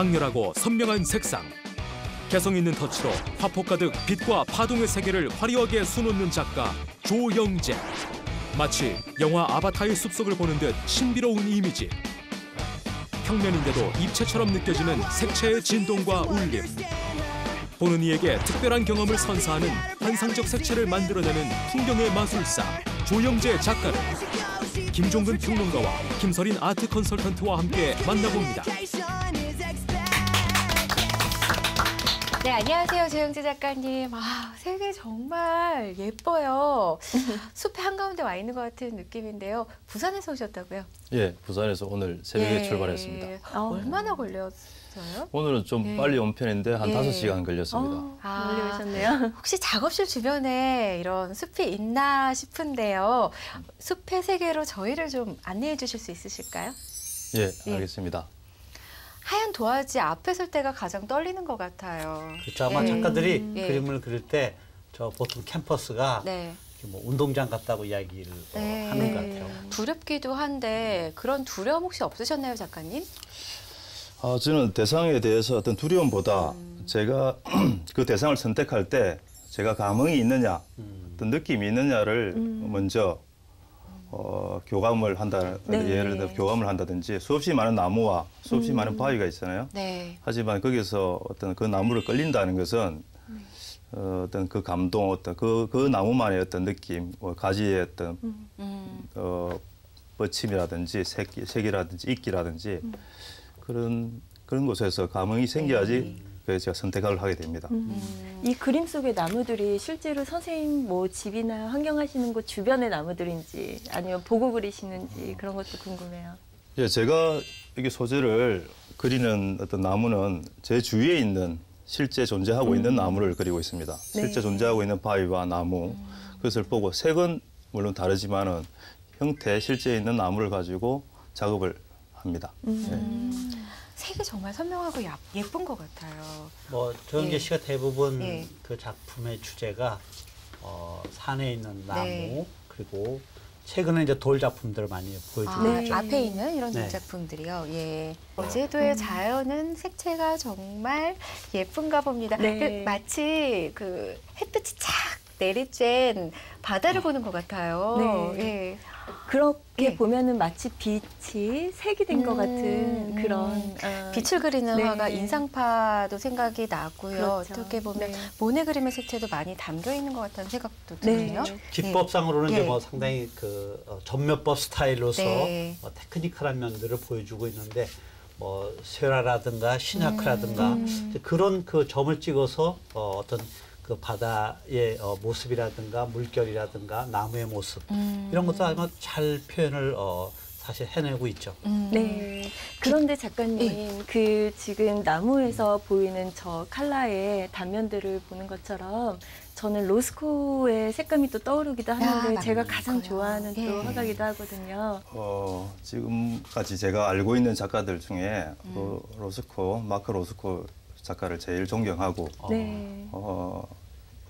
강렬하고 선명한 색상, 개성 있는 터치로 화폭 가득 빛과 파동의 세계를 화려하게 수놓는 작가 조영재. 마치 영화 아바타의 숲속을 보는 듯 신비로운 이미지. 평면인데도 입체처럼 느껴지는 색채의 진동과 울림. 보는 이에게 특별한 경험을 선사하는 환상적 색채를 만들어내는 풍경의 마술사 조영재 작가를 김종근 평론가와 김설인 아트 컨설턴트와 함께 만나봅니다. 네, 안녕하세요. 조영재 작가님. 색이 정말 예뻐요. 숲의 한가운데 와 있는 것 같은 느낌인데요. 부산에서 오셨다고요? 예, 부산에서 오늘 새벽에 출발했습니다. 얼마나 걸렸어요? 오늘은 좀 빨리 온 편인데 한 5시간 걸렸습니다. 멀리 오셨네요. 혹시 작업실 주변에 이런 숲이 있나 싶은데요. 숲의 세계로 저희를 좀 안내해 주실 수 있으실까요? 예, 알겠습니다. 하얀 도화지 앞에 설 때가 가장 떨리는 것 같아요. 그렇죠. 아마 작가들이 그림을 그릴 때 저 보통 캠퍼스가 뭐 운동장 같다고 이야기를 하는 것 같아요. 두렵기도 한데 그런 두려움 혹시 없으셨나요, 작가님? 저는 대상에 대해서 어떤 두려움보다 제가 그 대상을 선택할 때 제가 감흥이 있느냐, 어떤 느낌이 있느냐를 먼저 교감을 한다. 예를 들어 교감을 한다든지 수없이 많은 나무와 수없이 많은 바위가 있잖아요. 하지만 거기서 어떤 그 나무를 끌린다는 것은 어떤 그 감동, 어떤 그 나무만의 어떤 느낌, 가지의 어떤 뻗침이라든지 색이라든지 이끼라든지 그런 곳에서 감흥이 생겨야지 그래서 제가 선택을 하게 됩니다. 이 그림 속의 나무들이 실제로 선생님 뭐 집이나 환경하시는 곳 주변의 나무들인지 아니면 보고 그리시는지 그런 것도 궁금해요. 예, 제가 여기 소재를 그리는 어떤 나무는 제 주위에 있는 실제 존재하고 있는 나무를 그리고 있습니다. 실제 존재하고 있는 바위와 나무 그것을 보고 색은 물론 다르지만은 형태, 실제 있는 나무를 가지고 작업을 합니다. 색이 정말 선명하고 예쁜 것 같아요. 뭐 조영재 씨가 대부분 그 작품의 주제가 산에 있는 나무 그리고 최근에 이제 돌 작품들을 많이 보여주고 있죠. 앞에 있는 이런 작품들이요. 제주도의 자연은 색채가 정말 예쁜가 봅니다. 마치 그 햇빛이 착 내리쬐는 바다를 보는 것 같아요. 그렇게 보면은 마치 빛이 색이 된 것 같은 그런 빛을 그리는 화가 인상파도 생각이 나고요. 그렇죠. 어떻게 보면 모네 그림의 색채도 많이 담겨 있는 것 같다는 생각도 드네요. 기법상으로는 이제 뭐 상당히 그 전면법 스타일로서 테크니컬한 면들을 보여주고 있는데 뭐 쇠라라든가 시냐크라든가 그런 그 점을 찍어서 어떤 그 바다의 모습이라든가 물결이라든가 나무의 모습 이런 것도 아마 잘 표현을 사실 해내고 있죠. 그런데 작가님, 그 지금 나무에서 보이는 저 컬러의 단면들을 보는 것처럼 저는 로스코의 색감이 또 떠오르기도 하는데 제가 가장 좋아하는 또 화가기도 하거든요. 지금까지 제가 알고 있는 작가들 중에 마크 로스코 작가를 제일 존경하고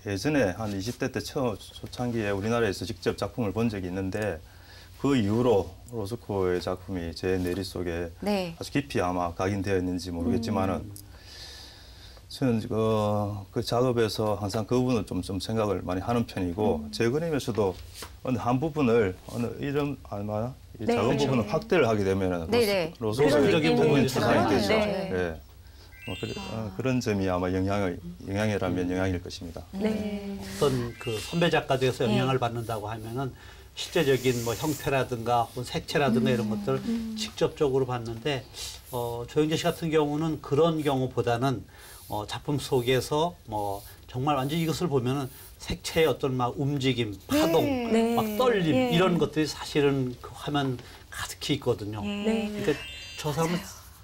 예전에 한 20대 때 초창기에 우리나라에서 직접 작품을 본 적이 있는데 그 이후로 로스코의 작품이 제 뇌리 속에 아주 깊이 아마 각인되어 있는지 모르겠지만은 저는 그 작업에서 항상 그 부분을 좀 생각을 많이 하는 편이고 제 그림에서도 한 부분을 작은 부분을 확대를 하게 되면은 로스코적인 부분이 구상이 되죠. 그런 점이 아마 영향이라면 영향일 것입니다. 어떤 그 선배 작가들에서 영향을 받는다고 하면은 실제적인 뭐 형태라든가 혹은 색채라든가 이런 것들 직접적으로 봤는데 조영재 씨 같은 경우는 그런 경우보다는 작품 속에서 뭐 정말 완전히 이것을 보면은 색채의 어떤 막 움직임, 파동, 막 떨림 이런 것들이 사실은 그 화면 가득히 있거든요. 그러니까 저 사람은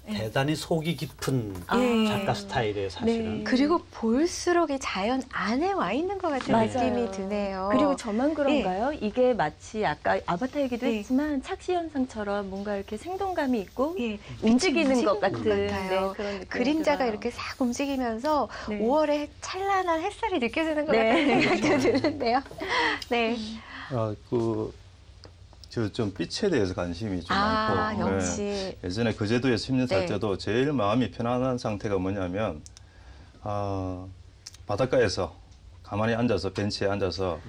대단히 속이 깊은 작가 스타일이에요, 사실은. 그리고 볼수록 이 자연 안에 와 있는 것 같은 느낌이 드네요. 그리고 저만 그런가요? 이게 마치 아까 아바타 얘기도 했지만 착시 현상처럼 뭔가 이렇게 생동감이 있고 움직이는 것 같은 그런 느낌이 그림자가 들어요. 이렇게 싹 움직이면서 5월에 찬란한 햇살이 느껴지는 것 같은 생각도 드는데요. 좀 빛에 대해서 관심이 좀 많고 역시. 네. 예전에 거제도에서 10년 살 네. 때도 제일 마음이 편안한 상태가 뭐냐면 바닷가에서 가만히 앉아서 벤치에 앉아서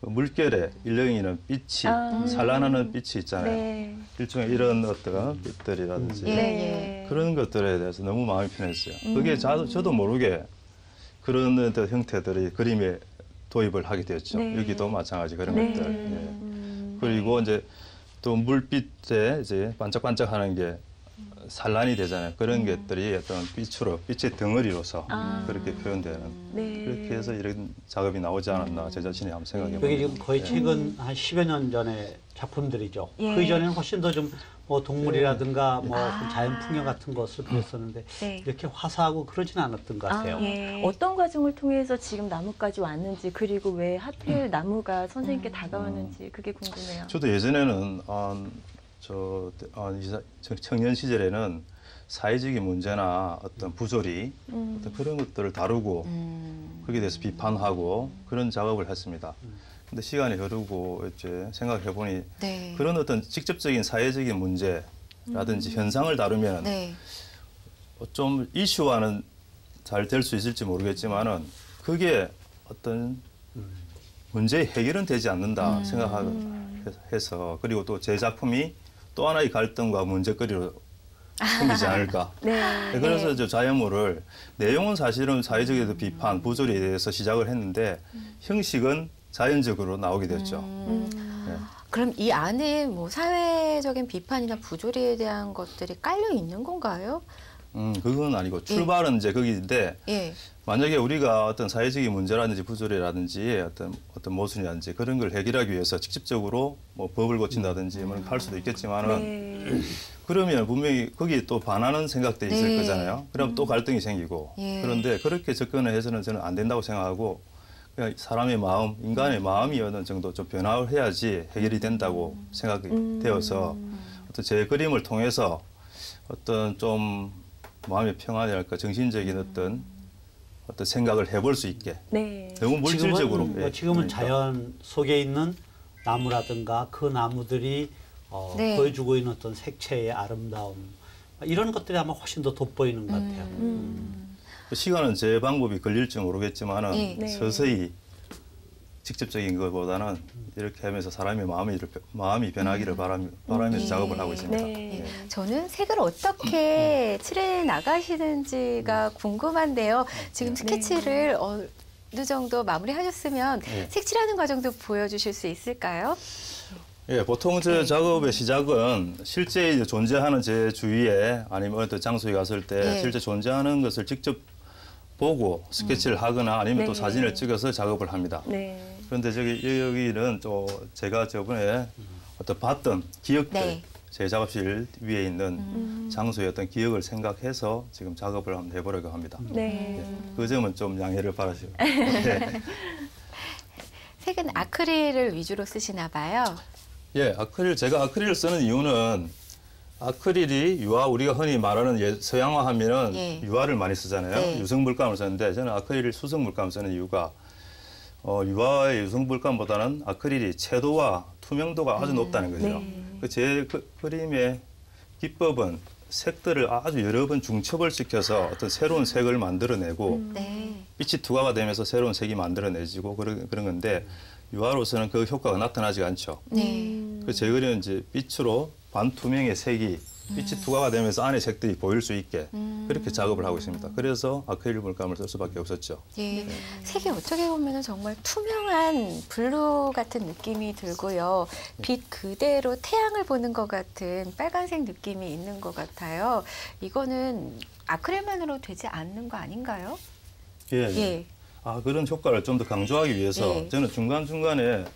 그 물결에 일렁이는 빛이 산란하는 빛이 있잖아요. 네. 일종의 이런 어떤 빛들이라든지 네. 그런 것들에 대해서 너무 마음이 편했어요. 그게 저도 모르게 그런 어떤 형태들이 그림에 도입을 하게 되었죠. 네. 여기도 마찬가지 그런 네. 것들. 예. 그리고 이제 또 물빛에 이제 반짝반짝하는 게 산란이 되잖아요. 그런 것들이 어떤 빛의 덩어리로서 그렇게 표현되는 네. 그렇게 해서 이런 작업이 나오지 않았나 제 자신이 한번 생각해 이게 지금 봅니다. 거의 최근 한 10여 년 전의 작품들이죠. 예. 그 이전에는 훨씬 더 좀 뭐 동물이라든가 뭐 자연 풍경 같은 것을 그렸었는데 네. 이렇게 화사하고 그러지는 않았던 것 같아요. 예. 어떤 과정을 통해서 지금 나무까지 왔는지 그리고 왜 하필 나무가 선생님께 다가왔는지 그게 궁금해요. 저도 예전에는 청년 시절에는 사회적인 문제나 어떤 부조리 어떤 그런 것들을 다루고 거기에 대해서 비판하고 그런 작업을 했습니다. 근데 시간이 흐르고 이제 생각해 보니 네. 그런 어떤 직접적인 사회적인 문제라든지 현상을 다루면 네. 좀 이슈화는 잘 될 수 있을지 모르겠지만은 그게 어떤 문제의 해결은 되지 않는다 생각해서 그리고 또 제 작품이 또 하나의 갈등과 문제거리로 생기지 않을까. 네. 그래서 저 자연물을 내용은 사실은 사회적인 비판, 부조리에 대해서 시작을 했는데 형식은 자연적으로 나오게 됐죠. 네. 그럼 이 안에 뭐 사회적인 비판이나 부조리에 대한 것들이 깔려 있는 건가요? 그건 아니고 출발은 이제 거기인데 예. 만약에 우리가 어떤 사회적인 문제라든지 부조리라든지 어떤 모순이라든지 그런 걸 해결하기 위해서 직접적으로 뭐 법을 고친다든지 뭐 할 수도 있겠지만은 네. 그러면 분명히 거기에 또 반하는 생각들이 있을 네. 거잖아요. 그럼 또 갈등이 생기고 예. 그런데 그렇게 접근을 해서는 저는 안 된다고 생각하고 그냥 사람의 마음, 인간의 마음이 어느 정도 좀 변화를 해야지 해결이 된다고 생각이 되어서 어떤 제 그림을 통해서 어떤 좀 마음의 평안이랄까 정신적인 어떤 생각을 해볼 수 있게 네. 너무 물질적으로 지금은 그러니까. 자연 속에 있는 나무라든가 그 나무들이 네. 보여주고 있는 어떤 색채의 아름다움 이런 것들이 아마 훨씬 더 돋보이는 것 같아요. 시간은 제 방법이 걸릴지 모르겠지만은 네. 서서히 직접적인 것보다는 이렇게 하면서 사람의 마음이 변하기를 바라면서 작업을 하고 있습니다. 네. 저는 색을 어떻게 칠해 나가시는지가 궁금한데요. 지금 스케치를 어느 정도 마무리하셨으면 네. 색칠하는 과정도 보여주실 수 있을까요? 예, 보통 저 작업의 시작은 실제 이제 존재하는 제 주위에 아니면 어떤 장소에 갔을 때 네. 실제 존재하는 것을 직접 보고 스케치를 하거나 아니면 또 네. 사진을 찍어서 작업을 합니다. 네. 그런데 여기는 또 제가 저번에 어떤 봤던 기억들, 네. 제 작업실 위에 있는 장소의 어떤 기억을 생각해서 지금 작업을 한번 해보려고 합니다. 네. 그 점은 좀 양해를 바라시고. 네. 색은 아크릴을 위주로 쓰시나 봐요. 예, 제가 아크릴을 쓰는 이유는 아크릴이 유화, 우리가 흔히 말하는 서양화하면은 예. 유화를 많이 쓰잖아요. 네. 유성물감을 쓰는데 저는 아크릴 수성물감을 쓰는 이유가 유화의 유성물감보다는 아크릴이 채도와 투명도가 아주 높다는 거죠. 네. 제 그림의 기법은 색들을 아주 여러 번 중첩을 시켜서 어떤 새로운 색을 만들어내고 네. 빛이 투과가 되면서 새로운 색이 만들어내지고 그런 건데 유화로서는 그 효과가 나타나지 않죠. 네. 그래서 제 그림은 이제 빛으로 반투명의 색이 빛이 투과가 되면서 안에 색들이 보일 수 있게 그렇게 작업을 하고 있습니다. 그래서 아크릴 물감을 쓸 수밖에 없었죠. 예, 색이 어떻게 보면 정말 투명한 블루 같은 느낌이 들고요. 빛 그대로 태양을 보는 것 같은 빨간색 느낌이 있는 것 같아요. 이거는 아크릴만으로 되지 않는 거 아닌가요? 예. 예. 그런 효과를 좀 더 강조하기 위해서 예. 저는 중간중간에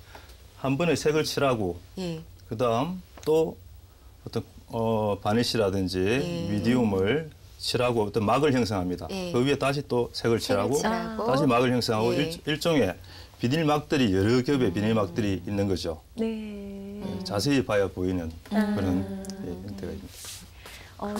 한 번에 색을 칠하고 예. 그다음 또 어떤 바니쉬라든지 미디움을 칠하고 어떤 막을 형성합니다. 예. 그 위에 다시 또 색을 칠하고 칠하고. 다시 막을 형성하고 예. 일종의 비닐막들이 여러 겹의 비닐막들이 있는 거죠. 네. 자세히 봐야 보이는 그런 형태가 있습니다.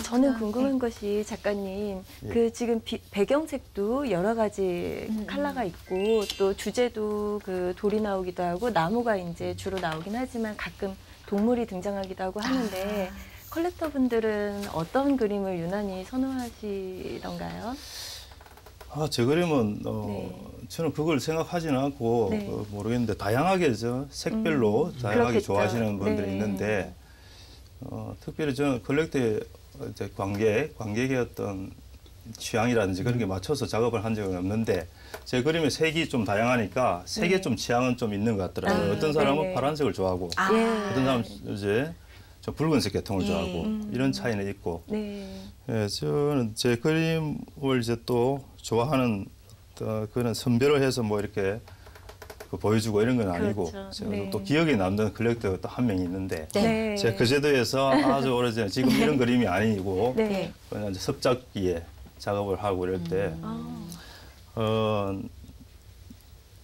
저는 궁금한 것이 작가님, 그 지금 배경색도 여러 가지 컬러가 있고 또 주제도 그 돌이 나오기도 하고 나무가 이제 주로 나오긴 하지만 가끔 동물이 등장하기도 하고 하는데 컬렉터분들은 어떤 그림을 유난히 선호하시던가요? 제 그림은 네. 저는 그걸 생각하지는 않고 네. 모르겠는데 다양하게 색별로 다양하게 그렇겠죠. 좋아하시는 분들이 네. 있는데 특별히 저는 컬렉터의 이제 관객의 어떤 취향이라든지 그런 게 맞춰서 작업을 한 적은 없는데 제 그림의 색이 좀 다양하니까 색의 네. 좀 취향은 좀 있는 것 같더라고요. 어떤 사람은 네네. 파란색을 좋아하고 예. 어떤 사람은 이제 저 붉은색 계통을 예. 좋아하고 이런 차이는 있고 네. 예, 저는 제 그림을 이제 또 좋아하는 그런 선별을 해서 뭐 이렇게 보여주고 이런 건 아니고 그렇죠. 제가 네. 또 기억에 남는 컬렉터가 또 한 명이 있는데 네. 제가 그 제도에서 아주 오래전에 지금 이런 그림이 아니고 네. 그냥 이제 섭작기에 작업을 하고 이럴 때 아.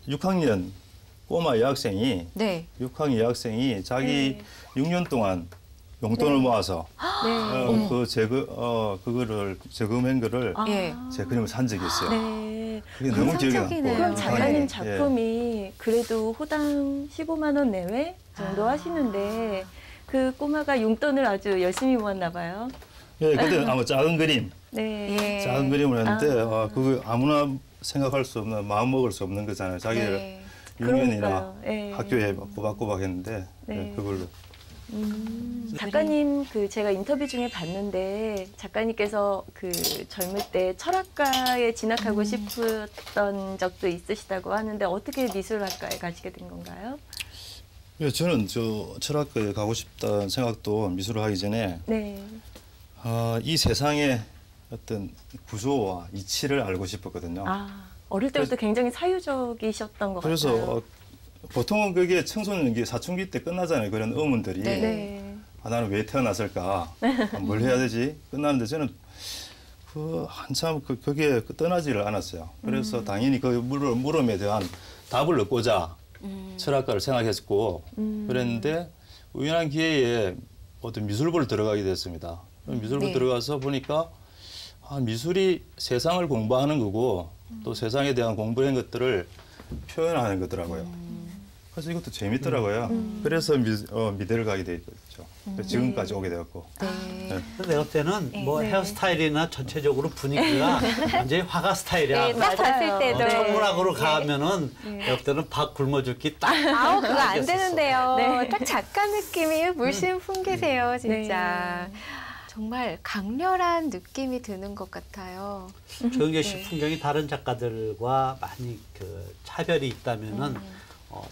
6학년 꼬마 여학생이 네. 6학년 여학생이 자기 네. 6년 동안 용돈을 모아서 네. 그거를 저금한 거를 아. 예. 제 그림을 산 적이 있어요. 네. 그게 너무 기억에 남고. 인상적이네요. 그럼 작가님 예. 작품이 그래도 호당 15만 원 내외 정도 하시는데 그 꼬마가 용돈을 아주 열심히 모았나 봐요. 예, 그때 아마 작은 그림, 네. 예. 작은 그림을 했는데 그거 아무나 생각할 수 없는 마음 먹을 수 없는 거잖아요. 자기를 네. 6년이나 그러니까요. 예. 학교에 꼬박꼬박 했는데 네. 그걸로. 작가님 그 제가 인터뷰 중에 봤는데 작가님께서 그 젊을 때 철학과에 진학하고 싶었던 적도 있으시다고 하는데 어떻게 미술학과에 가시게 된 건가요? 예, 저는 저 철학과에 가고 싶다는 생각도 미술을 하기 전에 네. 이 세상의 어떤 구조와 이치를 알고 싶었거든요. 아, 어릴 때부터 굉장히 사유적이셨던 것 그래서 같아요. 보통은 그게 청소년기 사춘기 때 끝나잖아요. 그런 의문들이. 네. 네. 나는 왜 태어났을까? 뭘 해야 되지? 끝나는데 저는 한참 그게 떠나지를 않았어요. 그래서 당연히 그 물음에 대한 답을 얻고자 철학과를 생각했고 그랬는데 우연한 기회에 어떤 미술부를 들어가게 됐습니다. 미술부 네. 들어가서 보니까 미술이 세상을 공부하는 거고 또 세상에 대한 공부한 것들을 표현하는 거더라고요. 그래서 이것도 재밌더라고요. 그래서 미대를 가게 됐죠. 지금까지 오게 되었고. 네. 내가 볼 때는 뭐 네. 헤어스타일이나 전체적으로 분위기가 완전히 화가 스타일이야. 네, 딱 봤을 때도. 천문학으로 네. 가면은 내가 볼 때는 밥 굶어 죽기 딱. 아우, 그거 안 알겠었어. 되는데요. 네. 딱 작가 느낌이 물씬 풍기세요, 진짜. 정말 강렬한 느낌이 드는 것 같아요. 조영재 씨 네. 풍경이 다른 작가들과 많이 차별이 있다면은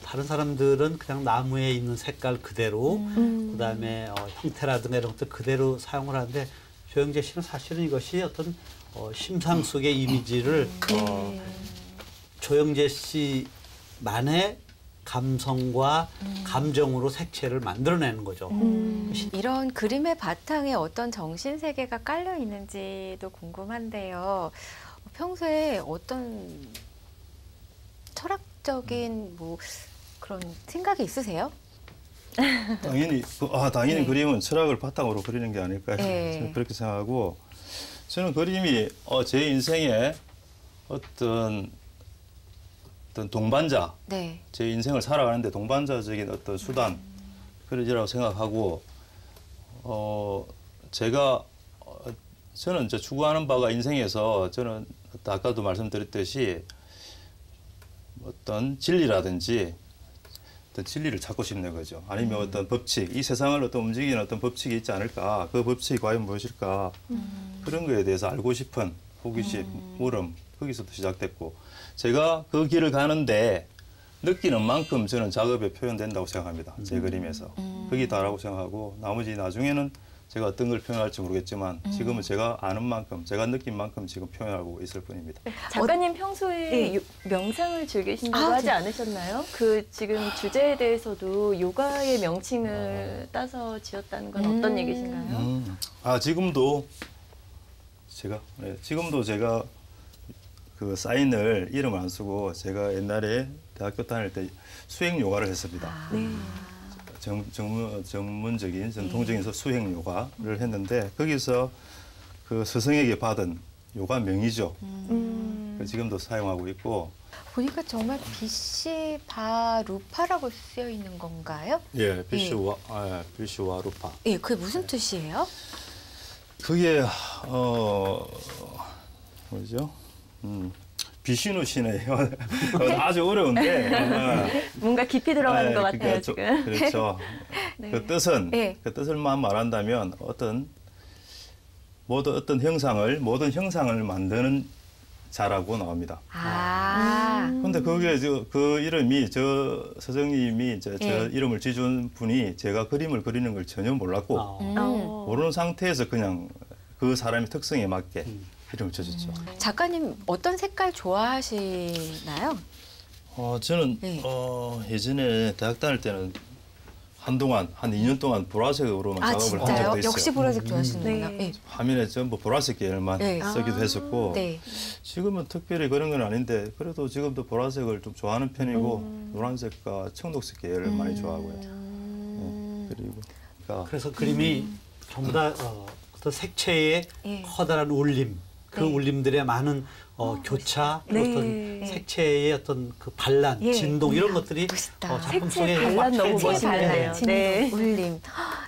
다른 사람들은 그냥 나무에 있는 색깔 그대로 그다음에 형태라든가 이런 것들 그대로 사용을 하는데 조영재 씨는 사실은 이것이 어떤 심상 속의 이미지를 조영재 씨만의 감성과 감정으로 색채를 만들어내는 거죠. 이런 그림의 바탕에 어떤 정신 세계가 깔려 있는지도 궁금한데요. 평소에 어떤 철학적인 뭐 그런 생각이 있으세요? 당연히 네. 그림은 철학을 바탕으로 그리는 게 아닐까 네. 저는 그렇게 생각하고 저는 그림이 제 인생의 어떤 동반자, 네. 제 인생을 살아가는데 동반자적인 어떤 수단 그러지라고 생각하고 저는 추구하는 바가 인생에서 저는 아까도 말씀드렸듯이 어떤 진리라든지 어떤 진리를 찾고 싶는 거죠. 아니면 어떤 법칙, 이 세상을 어떤 움직이는 어떤 법칙이 있지 않을까? 그 법칙이 과연 무엇일까? 그런 거에 대해서 알고 싶은 호기심, 물음, 거기서도 시작됐고 제가 그 길을 가는데 느끼는 만큼 저는 작업에 표현된다고 생각합니다. 제 그림에서. 그게 다라고 생각하고 나머지 나중에는 제가 어떤 걸 표현할지 모르겠지만 지금은 제가 아는 만큼, 제가 느낀 만큼 지금 표현하고 있을 뿐입니다. 작가님 평소에 네. 명상을 즐기신다고 하지 않으셨나요? 그 지금 주제에 대해서도 요가의 명칭을 따서 지었다는 건 어떤 얘기신가요? 지금도 제가 그 사인을 이름을 안 쓰고 제가 옛날에 대학교 다닐 때 수행 요가를 했습니다. 네. 전문적인 전통적인 수행 요가를 했는데 거기서 그 스승에게 받은 요가 명의죠. 지금도 사용하고 있고 보니까 정말 비시바 루파라고 쓰여 있는 건가요? 예, 비시와 루파. 예, 그게 무슨 뜻이에요? 그게 뭐죠? 비시누시네요. 아주 어려운데. 뭔가 깊이 들어가는 것 같아요, 그러니까 지금. 그렇죠. 네. 그 뜻은 네. 그 뜻을만 말한다면 어떤 모든 형상을 만드는 자라고 나옵니다. 아, 근데 그게 그 이름이 서정님이 저 예. 이름을 지준 분이 제가 그림을 그리는 걸 전혀 몰랐고 모르는 상태에서 그냥 그 사람의 특성에 맞게 이름을 지었죠. 작가님 어떤 색깔 좋아하시나요? 저는 네. 예전에 대학 다닐 때는 한동안 한 2년 동안 보라색으로만 아, 작업을 한 진짜요? 적도 있어요. 역시 보라색 좋아하시는구나. 네. 네. 화면에 전부 보라색 계열만 네. 쓰기도 했었고 네. 지금은 특별히 그런 건 아닌데 그래도 지금도 보라색을 좀 좋아하는 편이고 노란색과 청록색 계열을 많이 좋아하고요. 네. 그리고 그래서 그림이 전부 다 어떤 색채의 예. 커다란 울림, 그 네. 울림들의 많은 교차, 또 네. 어떤 색채의 어떤 그 반란, 예. 진동 이런 것들이 멋있다. 작품 색채 속에 반란 너무 펼쳐져 색채 멋있네요. 발랄, 진동, 네. 울림.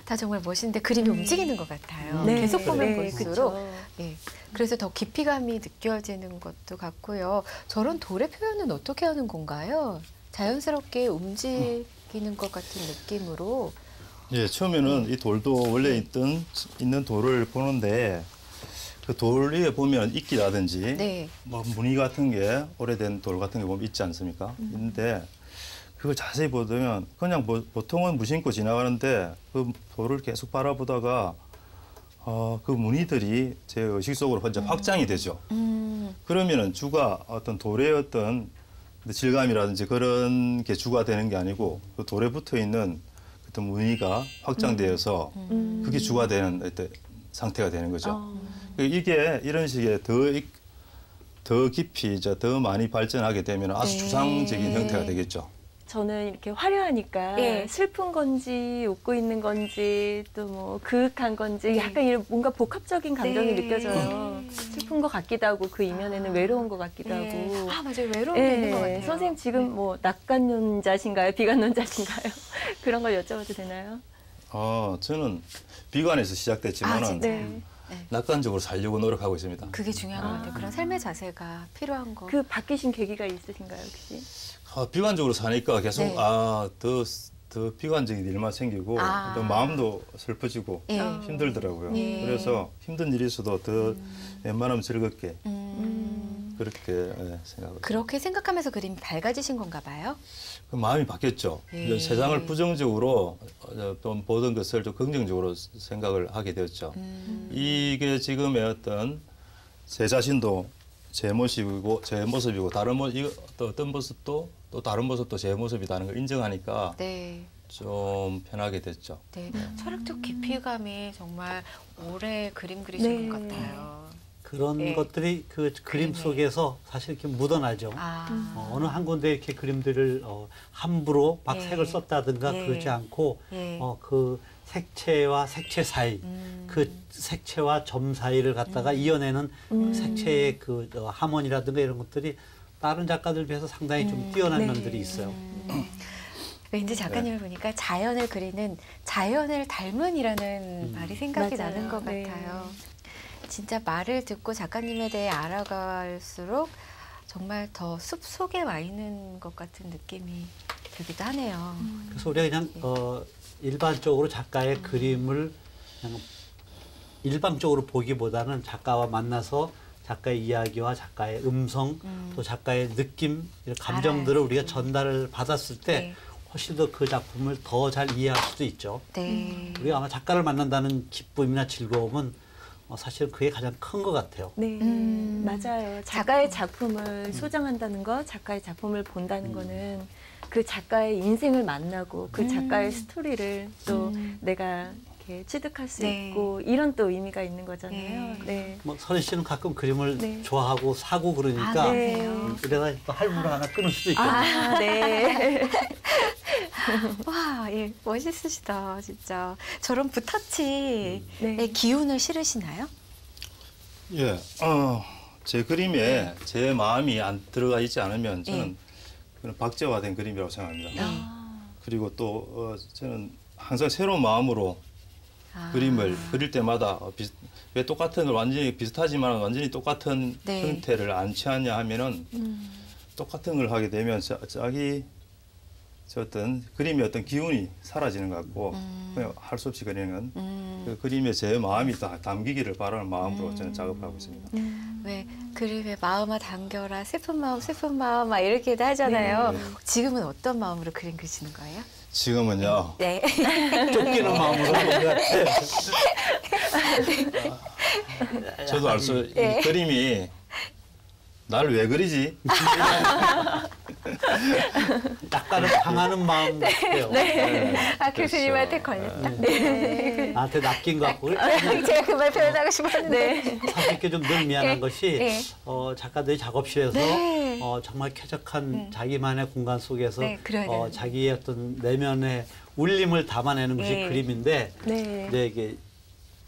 다 정말 멋있는데 그림이 움직이는 것 같아요. 네. 계속 보면 네, 볼수록. 그쵸. 예. 그래서 더 깊이감이 느껴지는 것도 같고요. 저런 돌의 표현은 어떻게 하는 건가요? 자연스럽게 움직이는 것 같은 느낌으로. 예, 처음에는 이 돌도 원래 있는 돌을 보는데 그 돌 위에 보면 이끼라든지 네. 뭐 무늬 같은 게 오래된 돌 같은 게 보면 있지 않습니까? 있는데 그걸 자세히 보면 그냥 보통은 무심코 지나가는데 그 돌을 계속 바라보다가 그 무늬들이 제 의식 속으로 혼자 확장이 되죠. 그러면은 주가 어떤 돌의 어떤 질감이라든지 그런 게 주가 되는 게 아니고 그 돌에 붙어 있는 어떤 무늬가 확장되어서 그게 주가 되는 어떤 상태가 되는 거죠. 이게 이런 식의 더 깊이 더 많이 발전하게 되면 아주 네. 추상적인 형태가 되겠죠. 저는 이렇게 화려하니까 예. 슬픈 건지 웃고 있는 건지 또 뭐 그윽한 건지 네. 약간 이런 뭔가 복합적인 감정이 네. 느껴져요. 슬픈 것 같기도 하고 그 이면에는 외로운 것 같기도 네. 하고. 아, 맞아요. 외로움이 있는 것 같아요. 선생님 지금 뭐 낙관론자신가요? 비관론자신가요? 그런 걸 여쭤봐도 되나요? 저는 비관에서 아, 시작됐지만은 진짜요? 낙관적으로 살려고 노력하고 있습니다. 그게 중요한 것 같아요. 그런 삶의 자세가 필요한 거. 그 바뀌신 계기가 있으신가요, 혹시? 비관적으로 사니까 계속 네. 더 비관적인 일만 생기고 또 마음도 슬퍼지고 예. 힘들더라고요. 예. 그래서 힘든 일이 있어도 더 웬만하면 즐겁게 그렇게 생각을. 그렇게 생각하면서 그림이 밝아지신 건가 봐요. 그 마음이 바뀌었죠. 예. 세상을 부정적으로 좀 보던 것을 좀 긍정적으로 생각을 하게 되었죠. 이게 지금의 어떤 제 자신도 제 모습이고 또 어떤 모습도 또 다른 모습도 제 모습이라는 걸 인정하니까 네. 좀 편하게 됐죠. 네. 철학적 깊이감이 정말 오래 그림 그리신 네. 것 같아요. 그런 예. 것들이 그 그림 그림에. 속에서 사실 이렇게 묻어나죠. 어느 한 군데 이렇게 그림들을 함부로 막 예. 색을 썼다든가 예. 그러지 않고 예. 그 색채와 색채 사이, 그 색채와 점 사이를 갖다가 이어내는 색채의 그 하모니라든가 이런 것들이 다른 작가들 비해서 상당히 좀 뛰어난 네. 면들이 있어요. 왠지 작가님을 보니까 자연을 그리는 자연을 닮은이라는 말이 생각이 맞아요. 나는 것 네. 같아요. 진짜 말을 듣고 작가님에 대해 알아갈수록 정말 더 숲속에 와 있는 것 같은 느낌이 들기도 하네요. 그래서 우리가 그냥 일반적으로 작가의 그림을 그냥 일방적으로 보기보다는 작가와 만나서 작가의 이야기와 작가의 음성 또 작가의 느낌 이런 감정들을 우리가 전달을 받았을 때 네. 훨씬 더 그 작품을 더 잘 이해할 수도 있죠. 네. 우리가 아마 작가를 만난다는 기쁨이나 즐거움은 사실 그게 가장 큰 것 같아요. 네, 맞아요. 작가의 작품을 소장한다는 것, 작가의 작품을 본다는 거는 그 작가의 인생을 만나고 그 작가의 스토리를 또 내가 이렇게 취득할 수 네. 있고 이런 또 의미가 있는 거잖아요. 네. 네. 뭐 선희 씨는 가끔 그림을 네. 좋아하고 사고 그러니까 네. 이러다 또 할부를 하나 끊을 수도 있겠네요. 아, 네. 와, 예, 멋있으시다, 진짜. 저런 붓터치의 네. 기운을 실으시나요? 예, 제 그림에 제 마음이 안 들어가 있지 않으면 저는 그런 박제화된 그림이라고 생각합니다. 그리고 또 저는 항상 새로운 마음으로 그림을 그릴 때마다 왜 똑같은 걸 완전히 비슷하지만 완전히 똑같은 형태를 안 취하냐 하면은 똑같은 걸 하게 되면 자기 어떤 그림의 어떤 기운이 사라지는 것 같고 그냥 할 수 없이 그리는 그 그림에 제 마음이 다 담기기를 바라는 마음으로 저는 작업하고 있습니다. 왜 그림에 마음아 담겨라 슬픈 마음 막 이렇게도 하잖아요. 지금은 어떤 마음으로 그림 그리시는 거예요? 지금은요. 네. 쫓기는 마음으로 저도 알 수 이 그림이 날 왜 그리지? 약간은 당하는 마음 같아요. 아 교수님한테 걸렸다. 나한테 낚인 것 같고 제가 그 말 표현하고 싶었는데. 사실 이렇게 좀 늘 미안한 것이 작가들이 작업실에서 정말 쾌적한 자기만의 공간 속에서 자기의 어떤 내면의 울림을 담아내는 것이 그림인데 이제 이게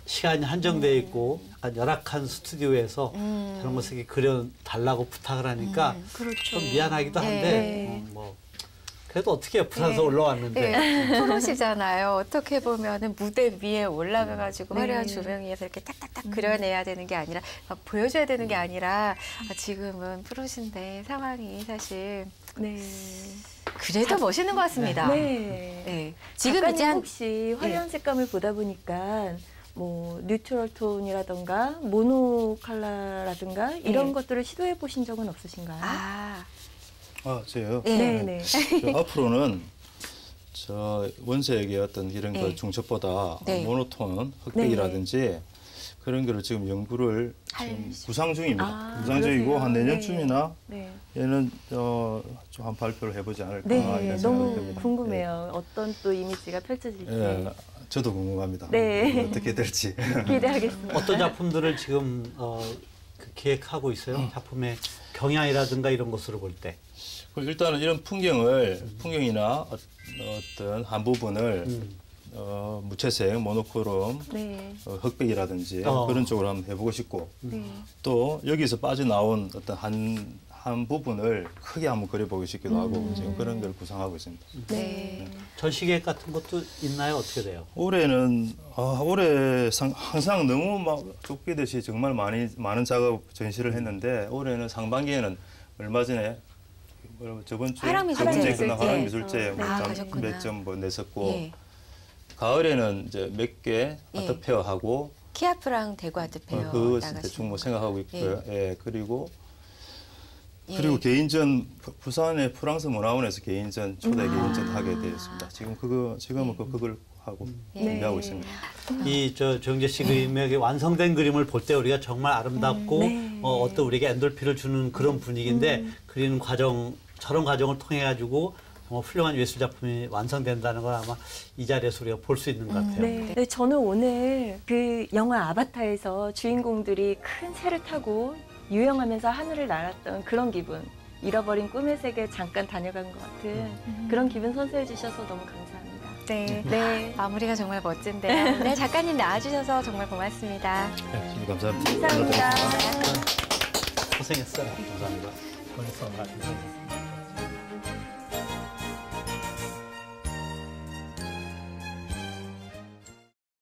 시간이 한정되어 있고 약간 열악한 스튜디오에서 저런 것을 이렇게 그려달라고 부탁을 하니까 좀 미안하기도 한데 뭐 그래도 어떻게 해요. 부산에서 올라왔는데. 프로시잖아요. 어떻게 보면은 무대 위에 올라가가지고 화려한 조명 위에서 이렇게 딱딱딱 그려내야 되는 게 아니라 막 보여줘야 되는 게 아니라 지금은 프로신데 상황이 사실 그래도 멋있는 것 같습니다. 지금 이제 혹시 화려한 색감을 보다 보니까 뭐 뉴트럴 톤이라든가 모노 컬러라든가 이런 것들을 시도해 보신 적은 없으신가요? 저요? 네네. 앞으로는 저 원색의 어떤 이런 그 중첩보다 모노톤, 흑백이라든지 그런 거를 지금 연구를 지금 구상 중입니다. 구상 중이고 한 내년쯤이나 얘는 좀 한 발표를 해보지 않을까 이런 생각이 너무 듭니다. 궁금해요. 어떤 또 이미지가 펼쳐질지. 저도 궁금합니다. 어떻게 될지. 기대하겠습니다. 어떤 작품들을 지금 기획하고 있어요? 작품의 경향이라든가 이런 것으로 볼 때. 일단은 이런 풍경이나 어떤 한 부분을 무채색, 모노크롬, 흑백이라든지 그런 쪽으로 한번 해보고 싶고 또 여기서 빠져나온 어떤 한 부분을 크게 한번 그려보고 싶기도 하고 지금 그런 걸 구상하고 있습니다. 전시계획 같은 것도 있나요? 어떻게 돼요? 올해는 올해 항상 너무 막 쫓기듯이 정말 많은 작업 전시를 했는데 올해는 상반기에는 얼마 전에 저번 주에 끝난 화랑미술제 몇 점 냈었고 가을에는 이제 몇 개 아트페어 하고 키아프랑 대구 아트페어 그거 대충 뭐 생각하고 있고요. 그리고 개인전 부산의 프랑스 문화원에서 개인전 초대 개인전 하게 되었습니다. 지금은 그걸 하고 준비하고 있습니다. 이 조영재 씨 그림의 완성된 그림을 볼 때 우리가 정말 아름답고 어떤 우리에게 엔돌핀을 주는 그런 분위기인데 그리는 과정 저런 과정을 통해 가지고 훌륭한 예술 작품이 완성된다는 걸 아마 이 자리에서 우리가 볼 수 있는 것 같아요. 저는 오늘 그 영화 아바타에서 주인공들이 큰 새를 타고 유영하면서 하늘을 날았던 그런 기분, 잃어버린 꿈의 세계에 잠깐 다녀간 것 같은 그런 기분 선사해 주셔서 너무 감사합니다. 마무리가 정말 멋진데요. 네, 작가님 나와주셔서 정말 고맙습니다. 감사합니다. 감사합니다. 고생했어요. 감사합니다. 고생했습니다.